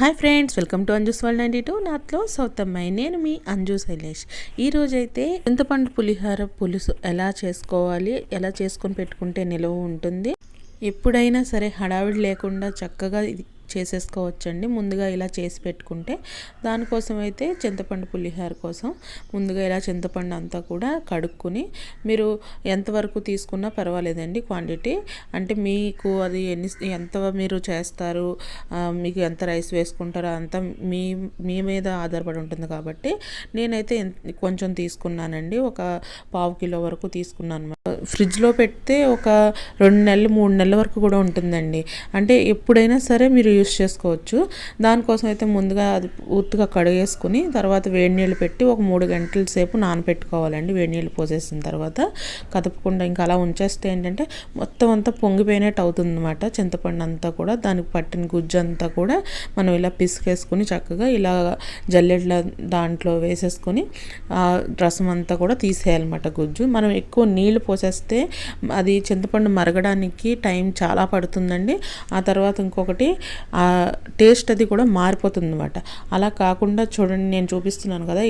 Hi friends, welcome to Anju's world 92. నాతో south అమ్మాయి. నేను మీ అంజు శైలేష్. ఈరోజైతే చింతపండు పులిహోర పులుసు ఎలా చేసుకోవాలి, ఎలా చేసుకొని పెట్టుకుంటే నిలువ ఉంటుంది, ఎప్పుడైనా సరే హడావిడి లేకుండా చక్కగా ఇది చేసేసుకోవచ్చండి. ముందుగా ఇలా చేసి పెట్టుకుంటే దానికోసం అయితే చింతపండు పులిహోర కోసం ముందుగా ఇలా చింతపండు అంతా కూడా కడుక్కొని, మీరు ఎంతవరకు తీసుకున్నా పర్వాలేదండి క్వాంటిటీ. అంటే మీకు అది ఎంత మీరు చేస్తారు, మీకు ఎంత రైస్ వేసుకుంటారో అంతా మీ మీ మీద ఆధారపడి ఉంటుంది. కాబట్టి నేనైతే కొంచెం తీసుకున్నానండి, ఒక పావు కిలో వరకు తీసుకున్నాను. ఫ్రిడ్జ్లో పెడితే ఒక 2 నెలలు 3 నెలల వరకు కూడా ఉంటుందండి. అంటే ఎప్పుడైనా సరే మీరు యూస్ చేసుకోవచ్చు. దానికోసం అయితే ముందుగా అది పూర్తిగా కడిగేసుకుని తర్వాత వేడి నీళ్ళు పెట్టి ఒక 3 గంటల సేపు నానబెట్టుకోవాలండి. వేడి నీళ్ళు పోసేసిన తర్వాత కదపకుండా ఇంకా అలా ఉంచేస్తే ఏంటంటే మొత్తం అంతా పొంగిపోయినట్టు అవుతుంది అనమాట. చింతపండు అంతా కూడా దానికి పట్టిన గుజ్జు అంతా కూడా మనం ఇలా పిసికేసుకుని చక్కగా ఇలా జల్లెడ్ల దాంట్లో వేసేసుకొని రసం అంతా కూడా తీసేయాలన్నమాట. గుజ్జు మనం ఎక్కువ నీళ్లు పోసేస్తే అది చింతపండు మరగడానికి టైం చాలా పడుతుందండి. ఆ తర్వాత ఇంకొకటి టేస్ట్ అది కూడా మారిపోతుంది అనమాట. అలా కాకుండా చూడండి, నేను చూపిస్తున్నాను కదా,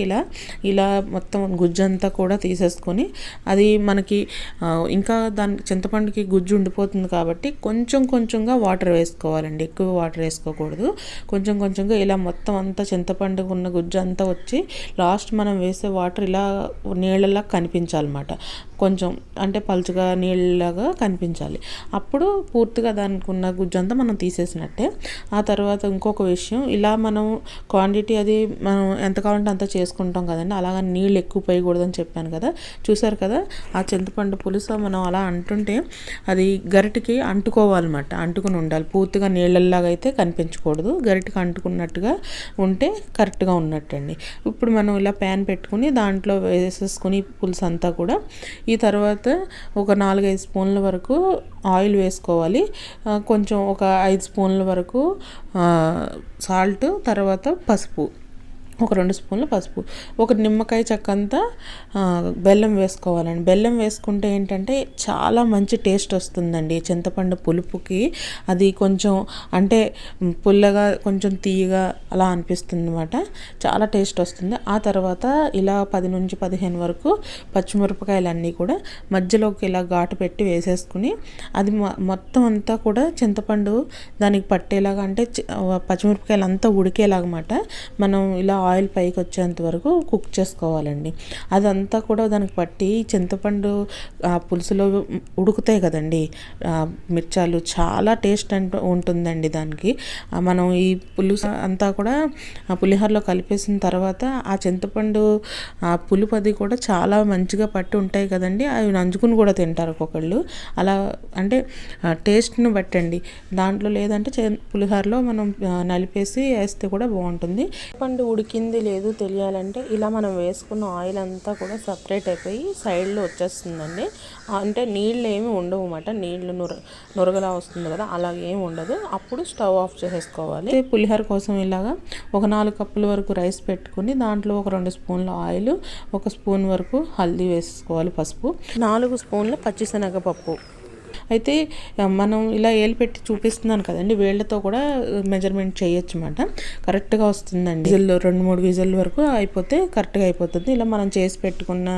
ఇలా మొత్తం గుజ్జంతా కూడా తీసేసుకొని అది మనకి ఇంకా దాని చింతపండుకి గుజ్జు ఉండిపోతుంది కాబట్టి కొంచెం కొంచెంగా వాటర్ వేసుకోవాలండి. ఎక్కువ వాటర్ వేసుకోకూడదు. కొంచెం కొంచెంగా ఇలా మొత్తం అంతా చింతపండుకు ఉన్న గుజ్జు అంతా వచ్చి లాస్ట్ మనం వేసే వాటర్ ఇలా నీళ్ళలా కనిపించాలన్నమాట. కొంచెం అంటే పలుచగా నీళ్ళలాగా కనిపించాలి. అప్పుడు పూర్తిగా దానికి ఉన్న గుజ్జంతా మనం తీసేసినట్టే. ఆ తర్వాత ఇంకొక విషయం, ఇలా మనం క్వాంటిటీ అది మనం ఎంత కావాలంటే అంత చేసుకుంటాం కదండి. అలాగా నీళ్ళు ఎక్కువ పోయకూడదని చెప్పాను కదా. చూసారు కదా, ఆ చింతపండు పులుసు మనం అలా అంటుంటే అది గరిటికి అంటుకోవాలన్నమాట. అంటుకుని ఉండాలి. పూర్తిగా నీళ్ళలాగా అయితే కనిపించకూడదు. గరిటికి అంటుకున్నట్టుగా ఉంటే కరెక్ట్గా ఉన్నట్టండి. ఇప్పుడు మనం ఇలా ప్యాన్ పెట్టుకుని దాంట్లో వేసేసుకుని పులుసు అంతా కూడా ఈ తర్వాత ఒక 4-5 స్పూన్ల వరకు ఆయిల్ వేసుకోవాలి. కొంచెం ఒక 5 స్పూన్ల వరకు సాల్ట్, తర్వాత పసుపు, ఒక 2 స్పూన్ల పసుపు, ఒక నిమ్మకాయ చెక్కంతా బెల్లం వేసుకోవాలండి. బెల్లం వేసుకుంటే ఏంటంటే చాలా మంచి టేస్ట్ వస్తుందండి. చింతపండు పులుపుకి అది కొంచెం అంటే పుల్లగా కొంచెం తీయగా అలా అనిపిస్తుంది అనమాట. చాలా టేస్ట్ వస్తుంది. ఆ తర్వాత ఇలా 10 నుంచి 15 వరకు పచ్చిమిరపకాయలన్నీ కూడా మధ్యలోకి ఇలా ఘాటు పెట్టి వేసేసుకుని అది మొత్తం అంతా కూడా చింతపండు దానికి పట్టేలాగా, అంటే పచ్చిమిరపకాయలు అంతా ఉడికేలాగమాట మనం ఇలా ఆయిల్ పైకి వచ్చేంత వరకు కుక్ చేసుకోవాలండి. అదంతా కూడా దానికి పట్టి చింతపండు పులుసులో ఉడుకుతాయి కదండి మిర్చాలు, చాలా టేస్ట్ ఉంటుందండి దానికి. మనం ఈ పులుసు అంతా కూడా పులిహోరలో కలిపేసిన తర్వాత ఆ చింతపండు పులుపు అది కూడా చాలా మంచిగా పట్టి ఉంటాయి కదండి. అవి నంచుకుని కూడా తింటారు ఒక్కొక్కళ్ళు. అలా అంటే టేస్ట్ని బట్టండి దాంట్లో. లేదంటే పులిహోరలో మనం నలిపేసి వేస్తే కూడా బాగుంటుంది. చింతపండు ఉడికింది లేదు తెలియాలంటే ఇలా మనం వేసుకున్న ఆయిల్ అంతా కూడా సపరేట్ అయిపోయి సైడ్లో వచ్చేస్తుందండి. అంటే నీళ్ళు ఏమి ఉండవు అన్నమాట. నీళ్ళు నురగలా వస్తుంది కదా, అలాగే ఏమి ఉండదు. అప్పుడు స్టవ్ ఆఫ్ చేసేసుకోవాలి. పులిహోర కోసం ఇలాగా ఒక 4 కప్పుల వరకు రైస్ పెట్టుకుని దాంట్లో ఒక 2 స్పూన్ల ఆయిల్, 1 స్పూన్ వరకు హల్దీ వేసుకోవాలి, పసుపు, 4 స్పూన్ల పచ్చిశనగపప్పు. అయితే మనం ఇలా ఏలు పెట్టి చూపిస్తున్నాను కదండి, వేళ్ళతో కూడా మెజర్మెంట్ చేయొచ్చు అన్నమాట. కరెక్ట్గా వస్తుందండి. 2-3 విజిల్ వరకు అయిపోతే కరెక్ట్గా అయిపోతుంది. ఇలా మనం చేసి పెట్టుకున్న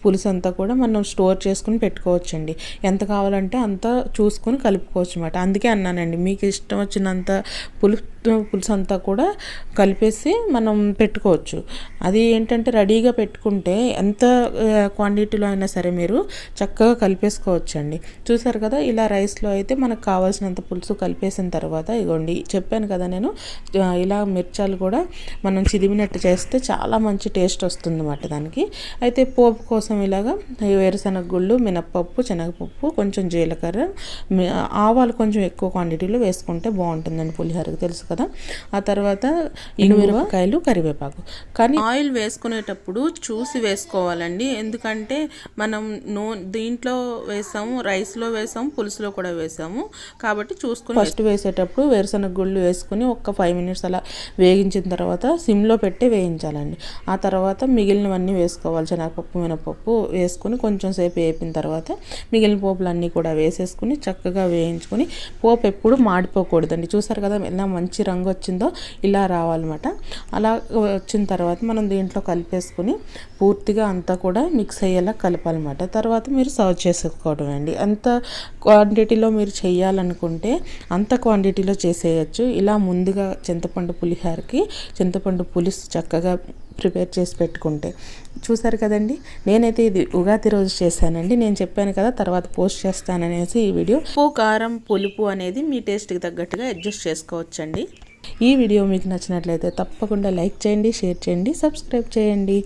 పులుసు అంతా కూడా మనం స్టోర్ చేసుకుని పెట్టుకోవచ్చండి. ఎంత కావాలంటే అంత చూసుకొని కలుపుకోవచ్చు అన్నమాట. అందుకే అన్నానండి, మీకు ఇష్టం వచ్చినంత పులుసు అంతా కూడా కలిపేసి మనం పెట్టుకోవచ్చు. అది ఏంటంటే రెడీగా పెట్టుకుంటే ఎంత క్వాంటిటీలో అయినా సరే మీరు చక్కగా కలిపేసుకోవచ్చండి. చూసారు కదా, ఇలా రైస్లో అయితే మనకు కావాల్సినంత పులుసు కలిపేసిన తర్వాత ఇగోండి చెప్పాను కదా నేను, ఇలా మిర్చాలు కూడా మనం చిదిమినట్టు చేస్తే చాలా మంచి టేస్ట్ వస్తుంది అన్నమాట దానికి. అయితే పోపు కోసం ఇలాగా వేరుశనగ గుళ్ళు, మినప్పప్పు, శనగపప్పు, కొంచెం జీలకర్ర, ఆవాలు కొంచెం ఎక్కువ క్వాంటిటీలో వేసుకుంటే బాగుంటుందండి పులిహోరకి, తెలుసు కదా. ఆ తర్వాత ఎండుమిరపకాయలు, కరివేపాకు. కానీ ఆయిల్ వేసుకునేటప్పుడు చూసి వేసుకోవాలండి. ఎందుకంటే మనం దీంట్లో వేసాము, రైస్లో వేసాము, పులుసులో కూడా వేసాము కాబట్టి చూసుకుని. ఫస్ట్ వేసేటప్పుడు వేరుశనగ గుళ్ళు వేసుకుని ఒక 5 మినిట్స్ అలా వేగించిన తర్వాత సిమ్లో పెట్టి వేయించాలండి. ఆ తర్వాత మిగిలినవన్నీ వేసుకోవాలి. శనగపప్పు, మినపప్పు వేసుకుని కొంచెం సేపు వేపిన తర్వాత మిగిలిన పోపులన్నీ కూడా వేసేసుకుని చక్కగా వేయించుకొని, పోపు ఎప్పుడు మాడిపోకూడదండి. చూసారు కదా, ఎలా మంచి రంగు వచ్చిందో ఇలా రావాలన్నమాట. అలా వచ్చిన తర్వాత మనం దీంట్లో కలిపేసుకుని పూర్తిగా అంతా కూడా మిక్స్ అయ్యేలా కలపాలన్నమాట. తర్వాత మీరు సర్వ్ చేసుకోవడం అండి. అంత క్వాంటిటీలో మీరు చేయాలనుకుంటే అంత క్వాంటిటీలో చేసేయచ్చు. ఇలా ముందుగా చింతపండు పులిహోరకి చింతపండు పులుసు చక్కగా ప్రిపేర్ చేసి పెట్టుకుంటే. చూసారు కదండి, నేనైతే ఇది ఉగాది రోజు చేశానండి. నేను చెప్పాను కదా తర్వాత పోస్ట్ చేస్తాననేసి ఈ వీడియో. ఉప్పు, కారం, పులుపు అనేది మీ టేస్ట్కి తగ్గట్టుగా అడ్జస్ట్ చేసుకోవచ్చండి. ఈ వీడియో మీకు నచ్చినట్లయితే తప్పకుండా లైక్ చేయండి, షేర్ చేయండి, సబ్స్క్రైబ్ చేయండి.